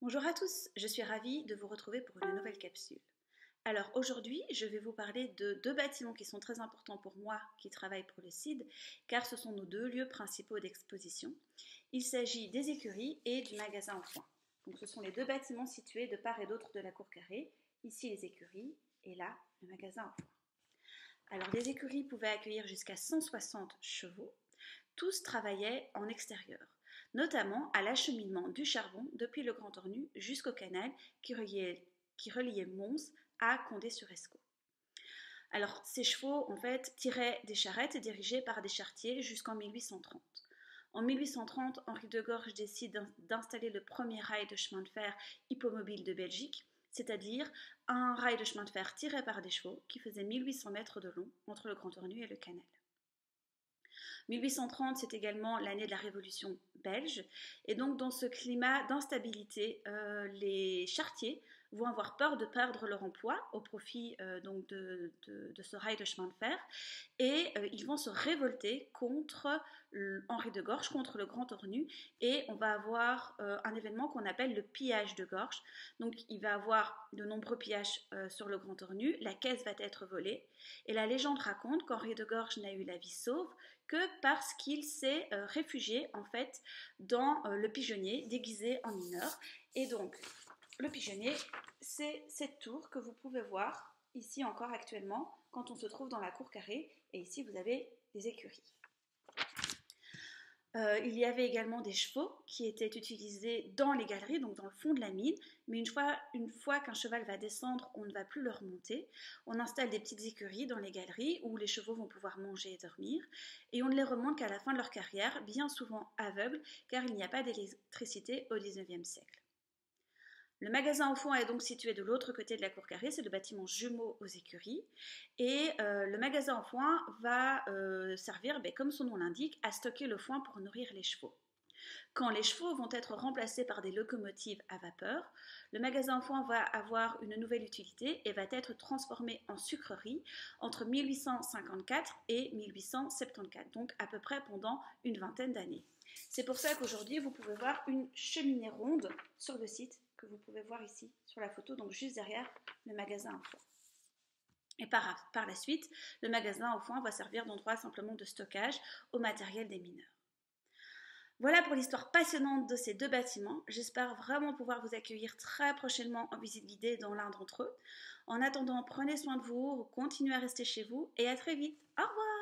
Bonjour à tous, je suis ravie de vous retrouver pour une nouvelle capsule. Alors aujourd'hui, je vais vous parler de deux bâtiments qui sont très importants pour moi qui travaille pour le CID, car ce sont nos deux lieux principaux d'exposition. Il s'agit des écuries et du magasin au foin. Donc ce sont les deux bâtiments situés de part et d'autre de la cour carrée, ici les écuries et là le magasin au foin. Alors les écuries pouvaient accueillir jusqu'à 160 chevaux. Tous travaillaient en extérieur, notamment à l'acheminement du charbon depuis le Grand Ornu jusqu'au canal qui reliait Mons à Condé-sur-Escaut. Alors, ces chevaux, en fait, tiraient des charrettes dirigées par des charretiers jusqu'en 1830. En 1830, Henri de Gorge décide d'installer le premier rail de chemin de fer hippomobile de Belgique, c'est-à-dire un rail de chemin de fer tiré par des chevaux qui faisait 1800 mètres de long entre le Grand Ornu et le canal. 1830, c'est également l'année de la Révolution belge. Et donc, dans ce climat d'instabilité, les charretiers vont avoir peur de perdre leur emploi au profit donc de ce rail de chemin de fer. Et ils vont se révolter contre Henri de Gorge, contre le Grand Ornu. Et on va avoir un événement qu'on appelle le pillage de Gorge. Donc, il va y avoir de nombreux pillages sur le Grand Ornu. La caisse va être volée. Et la légende raconte qu'Henri de Gorge n'a eu la vie sauve que parce qu'il s'est réfugié en fait dans le pigeonnier déguisé en mineur. Et donc le pigeonnier, c'est cette tour que vous pouvez voir ici encore actuellement quand on se trouve dans la cour carrée. Et ici vous avez les écuries. Il y avait également des chevaux qui étaient utilisés dans les galeries, donc dans le fond de la mine. Mais une fois qu'un cheval va descendre, on ne va plus le remonter. On installe des petites écuries dans les galeries où les chevaux vont pouvoir manger et dormir. Et on ne les remonte qu'à la fin de leur carrière, bien souvent aveugles, car il n'y a pas d'électricité au XIXe siècle. Le magasin au fond est donc situé de l'autre côté de la cour carrée, c'est le bâtiment jumeau aux écuries. Et le magasin au foin va servir, comme son nom l'indique, à stocker le foin pour nourrir les chevaux. Quand les chevaux vont être remplacés par des locomotives à vapeur, le magasin au foin va avoir une nouvelle utilité et va être transformé en sucrerie entre 1854 et 1874, donc à peu près pendant une vingtaine d'années. C'est pour ça qu'aujourd'hui, vous pouvez voir une cheminée ronde sur le site que vous pouvez voir ici sur la photo, donc juste derrière le magasin au foin. Et par la suite, le magasin au foin va servir d'endroit simplement de stockage au matériel des mineurs. Voilà pour l'histoire passionnante de ces deux bâtiments. J'espère vraiment pouvoir vous accueillir très prochainement en visite guidée dans l'un d'entre eux. En attendant, prenez soin de vous, continuez à rester chez vous et à très vite. Au revoir!